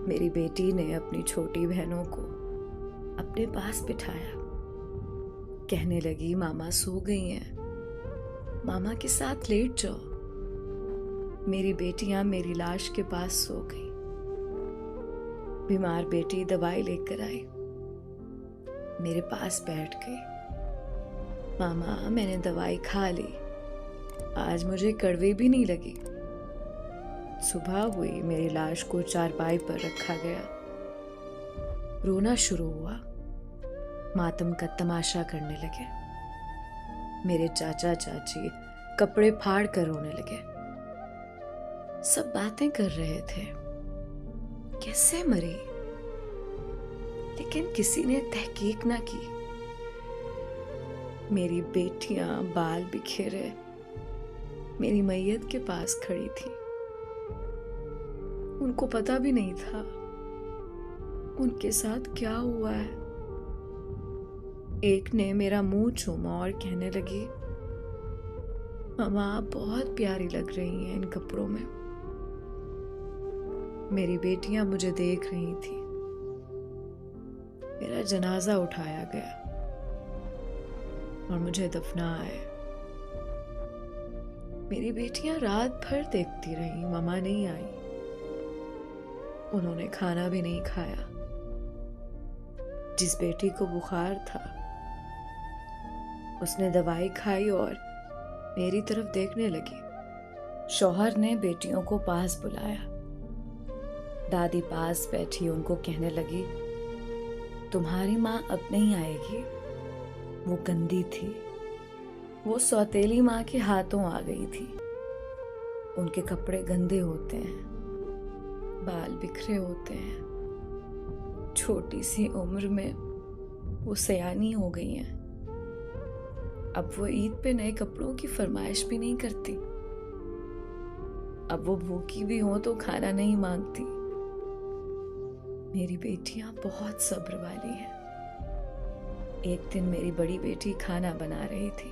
मेरी बेटी ने अपनी छोटी बहनों को अपने पास बिठाया। कहने लगी, मामा सो गई हैं, मामा के साथ लेट जाओ। मेरी बेटियां मेरी लाश के पास सो गई। बीमार बेटी दवाई लेकर आई, मेरे पास बैठ गई। मामा, मैंने दवाई खा ली, आज मुझे कड़वी भी नहीं लगी। सुबह हुई, मेरी लाश को चारपाई पर रखा गया। रोना शुरू हुआ, मातम का तमाशा करने लगे। मेरे चाचा चाची कपड़े फाड़ कर रोने लगे। सब बातें कर रहे थे, कैसे मरी, लेकिन किसी ने तहकीक ना की। मेरी बेटियां बाल बिखेरे मेरी मैयत के पास खड़ी थी। उनको पता भी नहीं था उनके साथ क्या हुआ है। एक ने मेरा मुंह चूमा और कहने लगी, मामा आप बहुत प्यारी लग रही हैं इन कपड़ों में। मेरी बेटियां मुझे देख रही थी। मेरा जनाजा उठाया गया और मुझे दफनाया। मेरी बेटियां रात भर देखती रही, मामा नहीं आई। उन्होंने खाना भी नहीं खाया। जिस बेटी को बुखार था उसने दवाई खाई और मेरी तरफ देखने लगी। शौहर ने बेटियों को पास बुलाया। दादी पास बैठी उनको कहने लगी, तुम्हारी माँ अब नहीं आएगी, वो गंदी थी, वो सौतेली माँ के हाथों आ गई थी। उनके कपड़े गंदे होते हैं, बाल बिखरे होते हैं, छोटी सी उम्र में वो सयानी हो गई हैं। अब वो ईद पे नए कपड़ों की फरमाइश भी नहीं करती। अब वो भूखी भी हो तो खाना नहीं मांगती। मेरी बेटियां बहुत सब्र वाली हैं। एक दिन मेरी बड़ी बेटी खाना बना रही थी,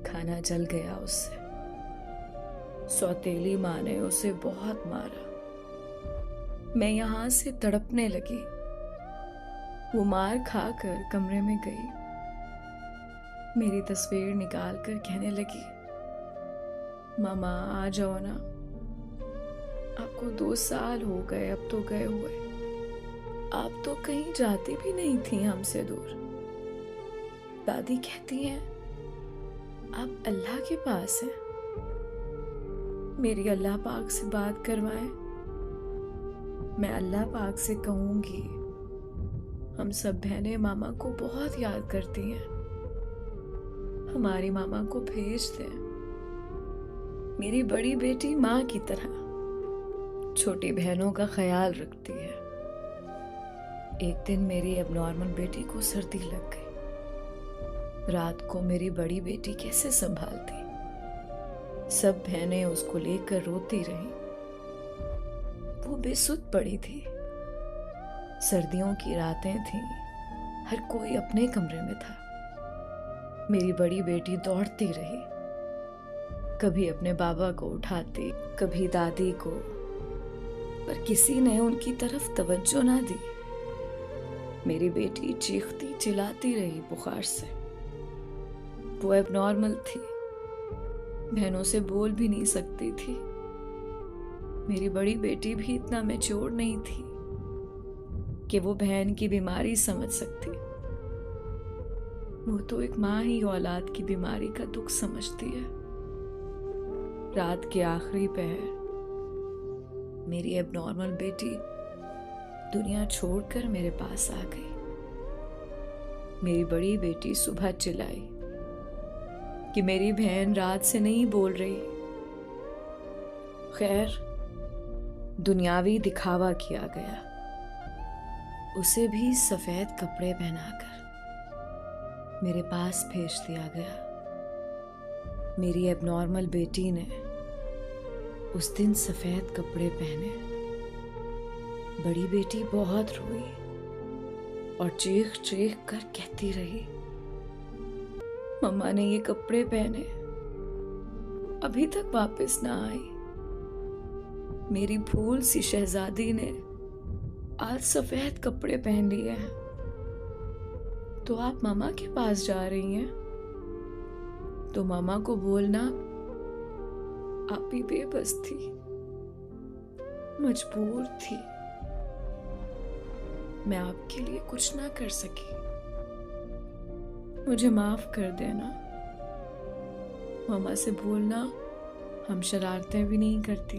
खाना जल गया उससे। सौतेली माँ ने उसे बहुत मारा। मैं यहां से तड़पने लगी। वो मार खाकर कमरे में गई, मेरी तस्वीर निकाल कर कहने लगी, मामा आ जाओ ना, आपको 2 साल हो गए अब तो गए हुए। आप तो कहीं जाती भी नहीं थी हमसे दूर। दादी कहती हैं आप अल्लाह के पास हैं, मेरी अल्लाह पाक से बात करवाएं। मैं अल्लाह पाक से कहूंगी, हम सब बहनें मामा को बहुत याद करती हैं, हमारी मामा को भेज दें। मेरी बड़ी बेटी माँ की तरह छोटी बहनों का ख्याल रखती है। एक दिन मेरी एबनॉर्मल बेटी को सर्दी लग गई। रात को मेरी बड़ी बेटी कैसे संभालती। सब बहनें उसको लेकर रोती रहीं। वो बेसुध पड़ी थी। सर्दियों की रातें थीं, हर कोई अपने कमरे में था। मेरी बड़ी बेटी दौड़ती रही, कभी अपने बाबा को उठाती, कभी दादी को, पर किसी ने उनकी तरफ तवज्जो ना दी। मेरी बेटी चीखती चिल्लाती रही बुखार से। वो एबनॉर्मल थी, बहनों से बोल भी नहीं सकती थी। मेरी बड़ी बेटी भी इतना मैच्योर नहीं थी कि वो बहन की बीमारी समझ सकती। वो तो एक माँ ही औलाद की बीमारी का दुख समझती है। रात के आखिरी पहर मेरी एबनॉर्मल बेटी दुनिया छोड़कर मेरे पास आ गई। मेरी बड़ी बेटी सुबह चिल्लाई कि मेरी बहन रात से नहीं बोल रही। खैर, दुनियावी दिखावा किया गया। उसे भी सफेद कपड़े पहनाकर मेरे पास भेज दिया गया। मेरी एबनॉर्मल बेटी ने उस दिन सफेद कपड़े पहने। बड़ी बेटी बहुत रोई और चीख चीख कर कहती रही, मम्मा ने ये कपड़े पहने, अभी तक वापस ना आई। मेरी भूल सी शहजादी ने आज सफेद कपड़े पहन लिए हैं। तो आप मामा के पास जा रही हैं? तो मामा को बोलना आप भी बेबस थी, मजबूर थी, मैं आपके लिए कुछ ना कर सकी, मुझे माफ कर देना। मामा से बोलना हम शरारतें भी नहीं करती,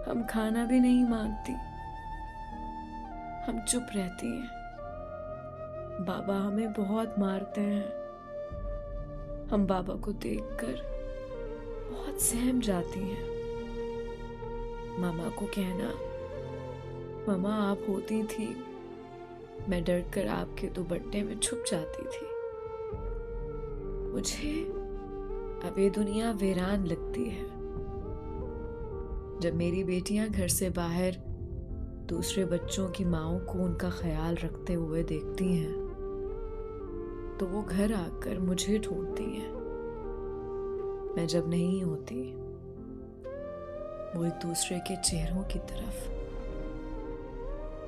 हम खाना भी नहीं मांगती, हम चुप रहती हैं। बाबा हमें बहुत मारते हैं, हम बाबा को देखकर बहुत सहम जाती हैं। मामा को कहना मामा आप होती थी, मैं डर कर आपके दुपट्टे में छुप जाती थी। मुझे अब ये दुनिया वीरान लगती है। जब मेरी बेटियां घर से बाहर दूसरे बच्चों की माँओं को उनका ख्याल रखते हुए देखती हैं, तो वो घर आकर मुझे ढूंढती हैं। मैं जब नहीं होती, वो एक दूसरे के चेहरों की तरफ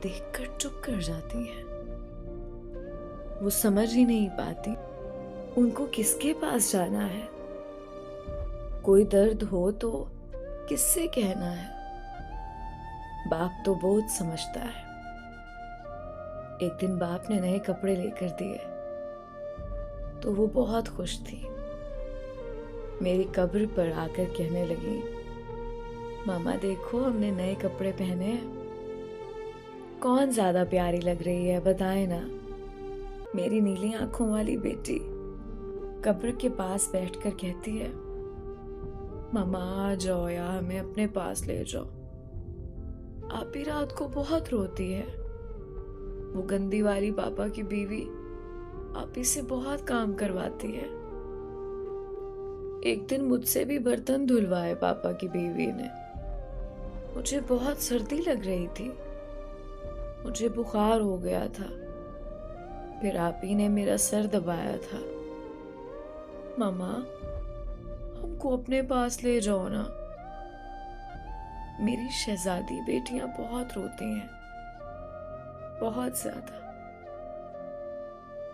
देखकर चुप कर जाती हैं। वो समझ ही नहीं पाती उनको किसके पास जाना है। कोई दर्द हो तो किससे कहना है। बाप तो बहुत समझता है। एक दिन बाप ने नए कपड़े लेकर दिए तो वो बहुत खुश थी। मेरी कब्र पर आकर कहने लगी, मामा देखो हमने नए कपड़े पहने हैं, कौन ज्यादा प्यारी लग रही है बताए ना। मेरी नीली आंखों वाली बेटी कब्र के पास बैठकर कहती है, मामा आ जाओ या हमें अपने पास ले जाओ। आप ही रात को बहुत रोती है। वो गंदी वाली पापा की बीवी आप ही से बहुत काम करवाती है। एक दिन मुझसे भी बर्तन धुलवाए पापा की बीवी ने। मुझे बहुत सर्दी लग रही थी, मुझे बुखार हो गया था, फिर आप ही ने मेरा सर दबाया था। मामा हमको अपने पास ले जाओ ना। मेरी शहजादी बेटियां बहुत रोती हैं, बहुत ज्यादा।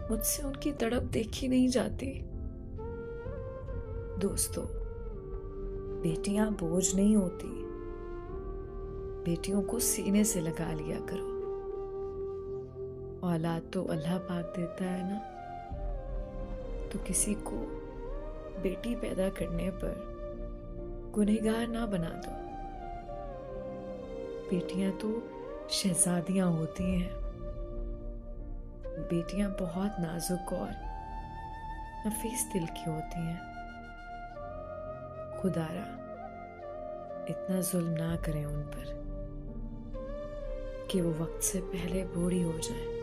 मुझसे उनकी तड़प देखी नहीं जाती। दोस्तों, बेटियां बोझ नहीं होती, बेटियों को सीने से लगा लिया करो। औलाद तो अल्लाह पाक देता है ना, तो किसी को बेटी पैदा करने पर गुनहगार ना बना दो। बेटियां तो शहजादियां होती हैं। बेटियां बहुत नाजुक और नफीस दिल की होती हैं। खुदारा इतना जुल्म ना करें उन पर कि वो वक्त से पहले बूढ़ी हो जाए।